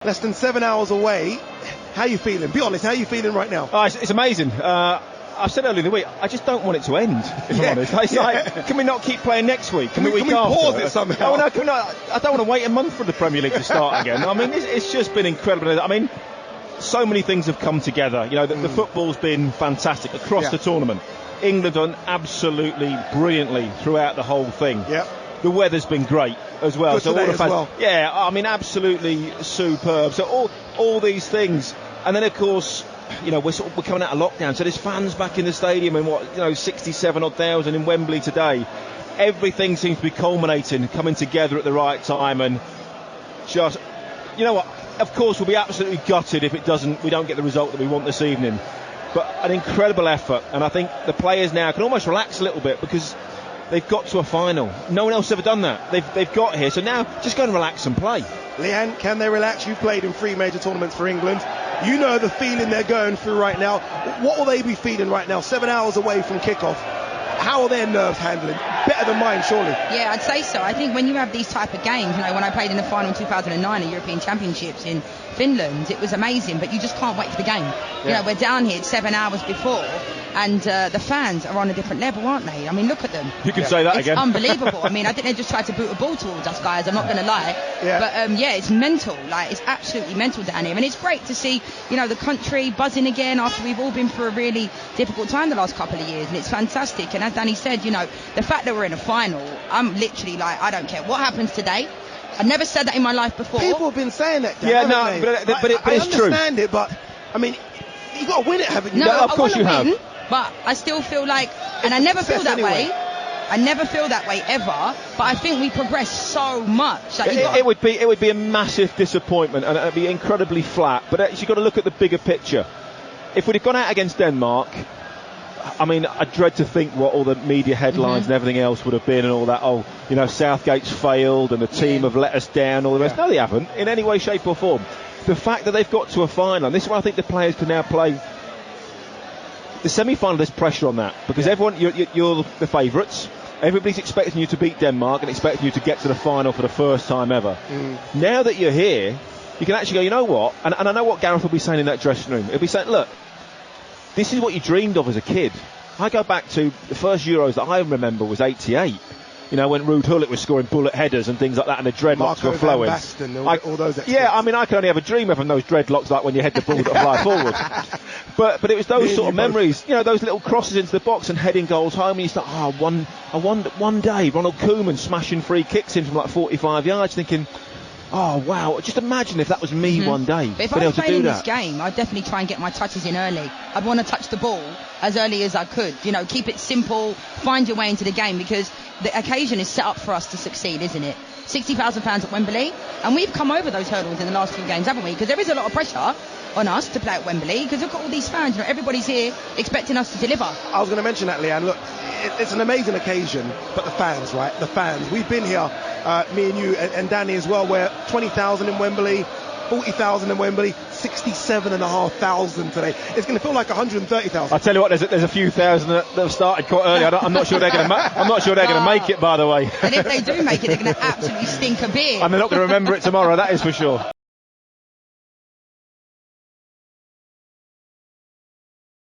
Less than 7 hours away. How are you feeling? Be honest, how are you feeling right now? Oh, it's amazing. I've said earlier in the week, I just don't want it to end, if I'm honest. It's like, can we not keep playing next week? Can we pause it somehow? Oh, no, can we not? I don't want to wait a month for the Premier League to start again. I mean, it's just been incredible. I mean, so many things have come together. You know, the football's been fantastic across the tournament. England done absolutely brilliantly throughout the whole thing. Yeah. The weather's been great as well. Good today as well. Yeah, I mean, absolutely superb. So all these things, and then of course, you know, we're coming out of lockdown, so there's fans back in the stadium, and 67 odd thousand in Wembley today. Everything seems to be culminating, coming together at the right time, and just, you know what? Of course, we'll be absolutely gutted if we don't get the result that we want this evening. But an incredible effort, and I think the players now can almost relax a little bit because they've got to a final. No one else has ever done that. They've got here, so now just go and relax and play. Leanne, can they relax? You've played in 3 major tournaments for England. You know the feeling they're going through right now. What will they be feeling right now? 7 hours away from kickoff. How are their nerves handling? Better than mine, surely. Yeah, I'd say so. I think when you have these type of games, you know, when I played in the final in 2009 at European Championships in Finland, it was amazing, but you just can't wait for the game. Yeah. You know, we're down here 7 hours before, and the fans are on a different level, aren't they? I mean, look at them. You can say that again. It's unbelievable. I mean, I think they just tried to boot a ball towards us, guys. I'm not going to lie. Yeah. But, it's mental. Like, it's absolutely mental down here. And it's great to see, you know, the country buzzing again after we've all been through a really difficult time the last couple of years. And it's fantastic. And as Danny said, you know, the fact that we're in a final, I'm literally like, I don't care what happens today. I've never said that in my life before. People have been saying that. Yeah, no, but it's true. I understand it, but I mean, you've got to win it, haven't you? No, of course you have. But I still feel like, and I never feel that way. I never feel that way ever. But I think we progress so much. Like, it would be a massive disappointment, and it'd be incredibly flat. But you've got to look at the bigger picture. If we'd have gone out against Denmark, I mean, I dread to think what all the media headlines and everything else would have been, and all that. Oh, you know, Southgate's failed, and the team have let us down. All the rest. No, they haven't in any way, shape, or form. The fact that they've got to a final, and this is why I think the players can now play. The semi-final, there's pressure on that because everyone, you're the favourites. Everybody's expecting you to beat Denmark and expecting you to get to the final for the first time ever. Now that you're here, you can actually go, you know what? And I know what Gareth will be saying in that dressing room. He'll be saying, look, this is what you dreamed of as a kid. I go back to the first Euros that I remember was 88. You know, when Ruud Gullit was scoring bullet headers and things like that, and the dreadlocks were flowing. All those exploits. Yeah, I mean, I can only have a dream of having those dreadlocks, like when you head the ball that fly forward. But it was those sort of memories, you know, those little crosses into the box and heading goals home, and you start, one day, Ronald Koeman smashing free kicks in from like 45 yards, thinking, oh wow, just imagine if that was me one day. But if I was playing this game, I'd definitely try and get my touches in early. I'd want to touch the ball as early as I could. You know, keep it simple, find your way into the game, because the occasion is set up for us to succeed, isn't it? 60,000 fans at Wembley, and we've come over those hurdles in the last few games, haven't we? Because there is a lot of pressure on us to play at Wembley, because look at all these fans. You know, everybody's here expecting us to deliver. I was going to mention that, Leanne. Look, it's an amazing occasion, but the fans, right? The fans. We've been here, me and you and Danny as well, where 20,000 in Wembley, 40,000 in Wembley, 67,500 today. It's going to feel like 130,000. I tell you what, there's a few thousand that have started quite early. I'm not sure they're going to make it, by the way. And if they do make it, they're going to absolutely stink a beer. And they're not going to remember it tomorrow. That is for sure.